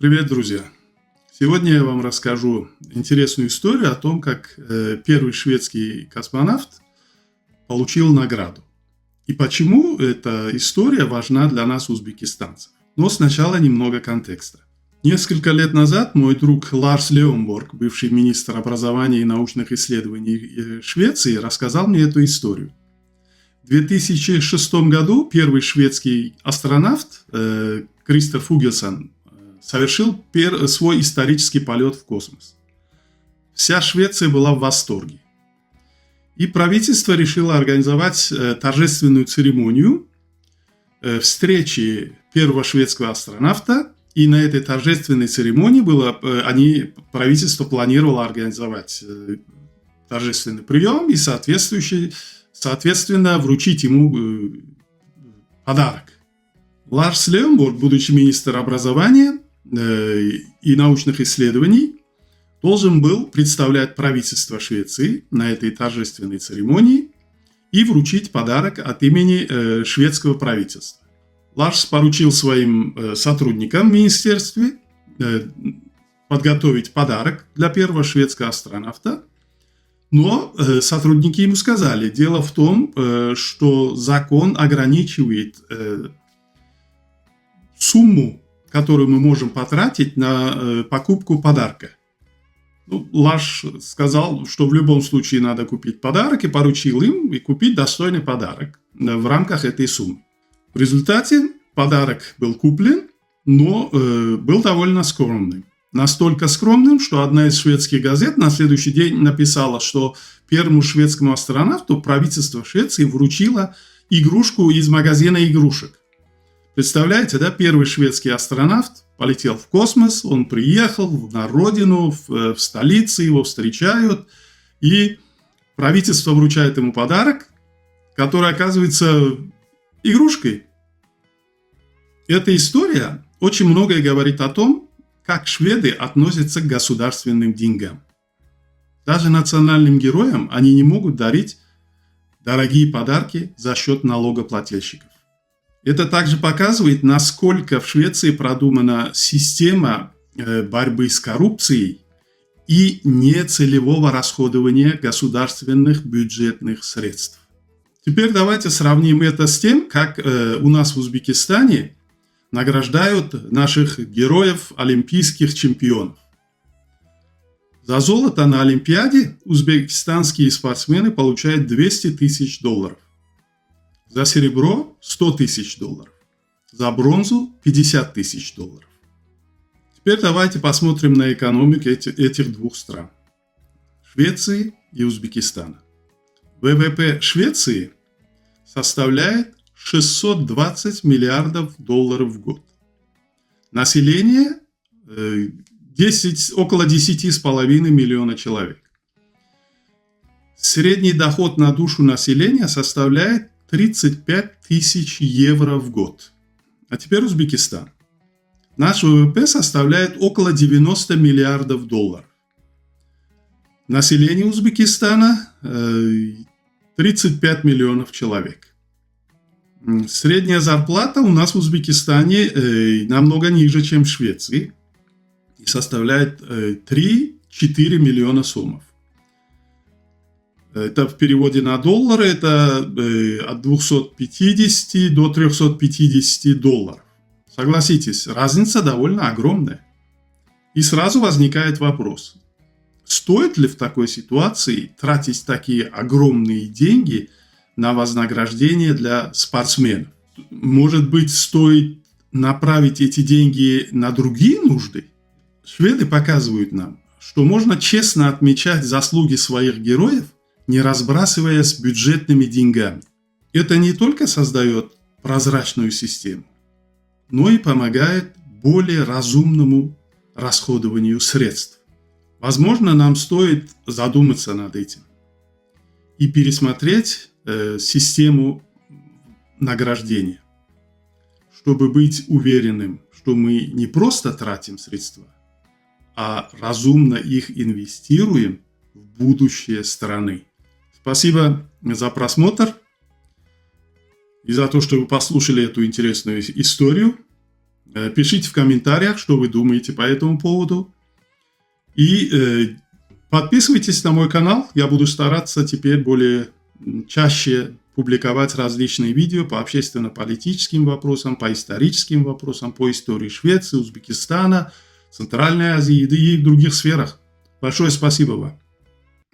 Привет, друзья! Сегодня я вам расскажу интересную историю о том, как первый шведский космонавт получил награду. И почему эта история важна для нас, узбекистанцев. Но сначала немного контекста. Несколько лет назад мой друг Ларс Леонборг, бывший министр образования и научных исследований Швеции, рассказал мне эту историю. В 2006 году первый шведский астронавт Кристер Фугельсон совершил свой исторический полет в космос. Вся Швеция была в восторге. И правительство решило организовать торжественную церемонию встречи первого шведского астронавта. И на этой торжественной церемонии правительство планировало организовать торжественный прием и соответственно вручить ему подарок. Ларс Леонборг, будучи министром образования и научных исследований, должен был представлять правительство Швеции на этой торжественной церемонии и вручить подарок от имени шведского правительства. Ларс поручил своим сотрудникам в министерстве подготовить подарок для первого шведского астронавта, но сотрудники ему сказали: дело в том, что закон ограничивает сумму, которую мы можем потратить на покупку подарка. Ларс сказал, что в любом случае надо купить подарок, и поручил им купить достойный подарок в рамках этой суммы. В результате подарок был куплен, но был довольно скромным. Настолько скромным, что одна из шведских газет на следующий день написала, что первому шведскому астронавту правительство Швеции вручило игрушку из магазина игрушек. Представляете, да? Первый шведский астронавт полетел в космос, он приехал на родину, в столице его встречают, и правительство вручает ему подарок, который оказывается игрушкой. Эта история очень многое говорит о том, как шведы относятся к государственным деньгам. Даже национальным героям они не могут дарить дорогие подарки за счет налогоплательщиков. Это также показывает, насколько в Швеции продумана система борьбы с коррупцией и нецелевого расходования государственных бюджетных средств. Теперь давайте сравним это с тем, как у нас в Узбекистане награждают наших героев, олимпийских чемпионов. За золото на Олимпиаде узбекистанские спортсмены получают $200 тысяч. За серебро $100 тысяч. За бронзу $50 тысяч. Теперь давайте посмотрим на экономику этих двух стран. Швеции и Узбекистана. ВВП Швеции составляет $620 миллиардов в год. Население около 10,5 миллиона человек. Средний доход на душу населения составляет 35 тысяч евро в год. А теперь Узбекистан. Наш ВВП составляет около $90 миллиардов. Население Узбекистана 35 миллионов человек. Средняя зарплата у нас в Узбекистане намного ниже, чем в Швеции, и составляет 3-4 миллиона сомов. Это в переводе на доллары, это от 250 до $350. Согласитесь, разница довольно огромная. И сразу возникает вопрос: стоит ли в такой ситуации тратить такие огромные деньги на вознаграждение для спортсменов? Может быть, стоит направить эти деньги на другие нужды? Шведы показывают нам, что можно честно отмечать заслуги своих героев, не разбрасываясь бюджетными деньгами. Это не только создает прозрачную систему, но и помогает более разумному расходованию средств. Возможно, нам стоит задуматься над этим и пересмотреть систему награждения, чтобы быть уверенным, что мы не просто тратим средства, а разумно их инвестируем в будущее страны. Спасибо за просмотр и за то, что вы послушали эту интересную историю. Пишите в комментариях, что вы думаете по этому поводу. И подписывайтесь на мой канал. Я буду стараться теперь более чаще публиковать различные видео по общественно-политическим вопросам, по историческим вопросам, по истории Швеции, Узбекистана, Центральной Азии и других сферах. Большое спасибо вам.